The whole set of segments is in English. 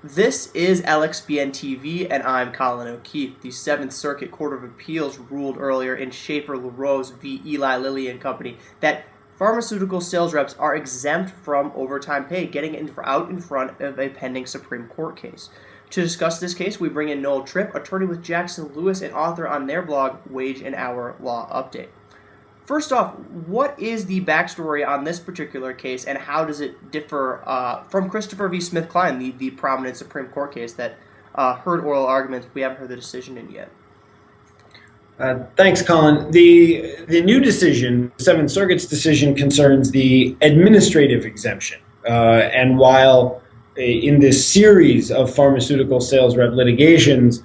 This is LXBN TV, and I'm Colin O'Keefe. The Seventh Circuit Court of Appeals ruled earlier in Schaefer-Larose v. Eli Lilly and Company that pharmaceutical sales reps are exempt from overtime pay, getting out in front of a pending Supreme Court case. To discuss this case, we bring in Noel Tripp, attorney with Jackson Lewis and author on their blog, Wage and Hour Law Update. First off, what is the backstory on this particular case, and how does it differ from Christopher v. SmithKline, the prominent Supreme Court case that heard oral arguments? We haven't heard the decision in yet. Thanks, Colin. The new decision, Seventh Circuit's decision, concerns the administrative exemption. And while in this series of pharmaceutical sales rep litigations,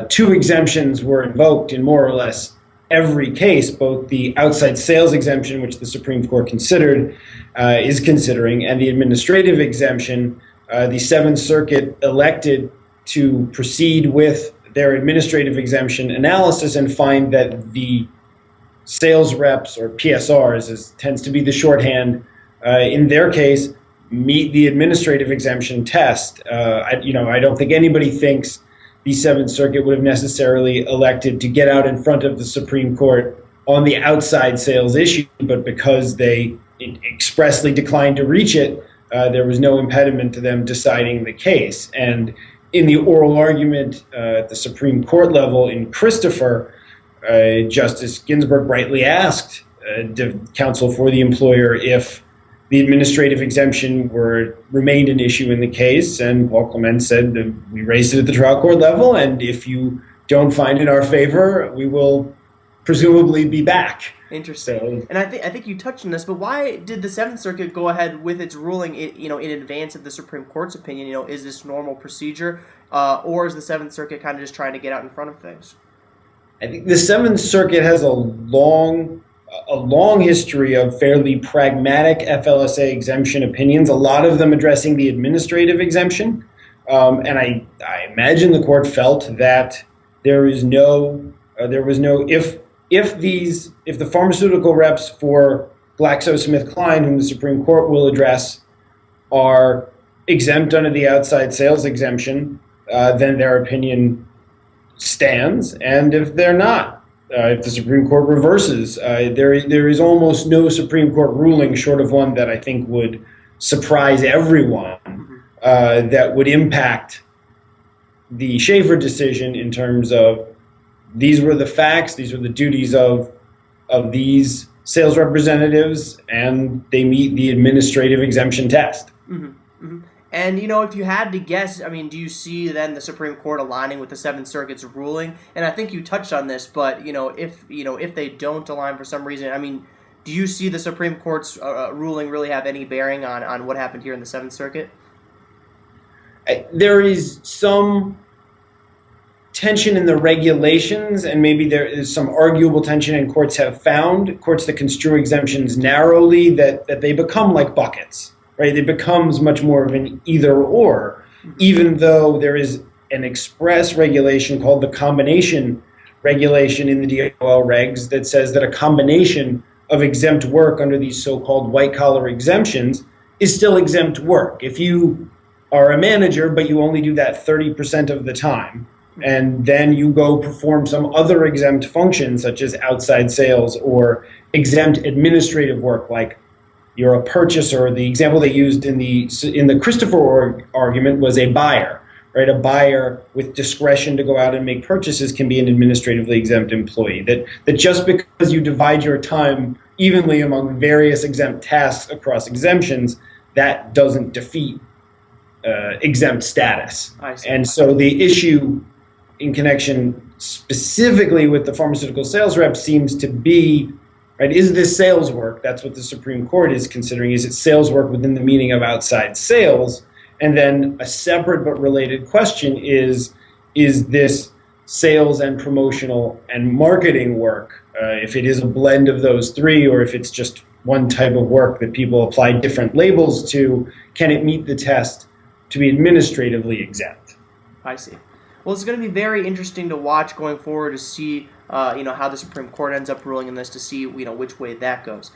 two exemptions were invoked in more or less every case, both the outside sales exemption, which the Supreme Court is considering, and the administrative exemption, the Seventh Circuit elected to proceed with their administrative exemption analysis and find that the sales reps, or PSRs, as tends to be the shorthand, in their case, meet the administrative exemption test. I don't think anybody thinks the Seventh Circuit would have necessarily elected to get out in front of the Supreme Court on the outside sales issue, but because they expressly declined to reach it, there was no impediment to them deciding the case. And in the oral argument at the Supreme Court level in Christopher, Justice Ginsburg rightly asked counsel for the employer if the administrative exemption remained an issue in the case, and Paul Clement said that we raised it at the trial court level, and if you don't find in our favor, we will presumably be back. Interesting. So, and I think you touched on this, but why did the Seventh Circuit go ahead with its ruling, in advance of the Supreme Court's opinion? Is this normal procedure, or is the Seventh Circuit kind of just trying to get out in front of things? I think the Seventh Circuit has a long history of fairly pragmatic FLSA exemption opinions, a lot of them addressing the administrative exemption. And I imagine the court felt that if the pharmaceutical reps for GlaxoSmithKline, whom the Supreme Court will address, are exempt under the outside sales exemption, then their opinion stands. And if they're not, if the Supreme Court reverses, there is almost no Supreme Court ruling, short of one that I think would surprise everyone, that would impact the Schaefer decision in terms of these were the facts, these were the duties of these sales representatives, and they meet the administrative exemption test. Mm-hmm. Mm-hmm. And, if you had to guess, do you see then the Supreme Court aligning with the Seventh Circuit's ruling? And I think you touched on this, but, if they don't align for some reason, do you see the Supreme Court's ruling really have any bearing on what happened here in the Seventh Circuit? There is some tension in the regulations, and maybe there is some arguable tension, and courts that construe exemptions narrowly, that they become like buckets. Right, it becomes much more of an either-or, even though there is an express regulation called the combination regulation in the DOL regs that says that a combination of exempt work under these so-called white-collar exemptions is still exempt work. If you are a manager, but you only do that 30% of the time, and then you go perform some other exempt function, such as outside sales or exempt administrative work, like you're a purchaser. The example they used in the Christopher argument was a buyer, right? A buyer with discretion to go out and make purchases can be an administratively exempt employee. That just because you divide your time evenly among various exempt tasks across exemptions, that doesn't defeat exempt status. I see. And so the issue in connection specifically with the pharmaceutical sales rep seems to be, right, is this sales work? That's what the Supreme Court is considering. Is it sales work within the meaning of outside sales? And then a separate but related question is this sales and promotional and marketing work? If it is a blend of those three, or if it's just one type of work that people apply different labels to, can it meet the test to be administratively exempt? I see. Well, it's going to be very interesting to watch going forward to see how the Supreme Court ends up ruling in this, to see which way that goes.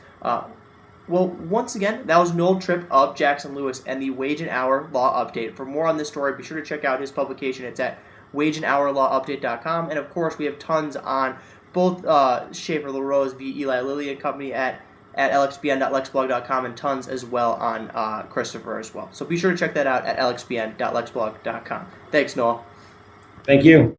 Well, once again, that was Noel Tripp of Jackson Lewis and the Wage and Hour Law Update. For more on this story, be sure to check out his publication. It's at wageandhourlawupdate.com. And of course, we have tons on both Schaefer-Larose v. Eli Lilly and Company at lxbn.lexblog.com, and tons as well on Christopher as well. So be sure to check that out at lxbn.lexblog.com. Thanks, Noel. Thank you.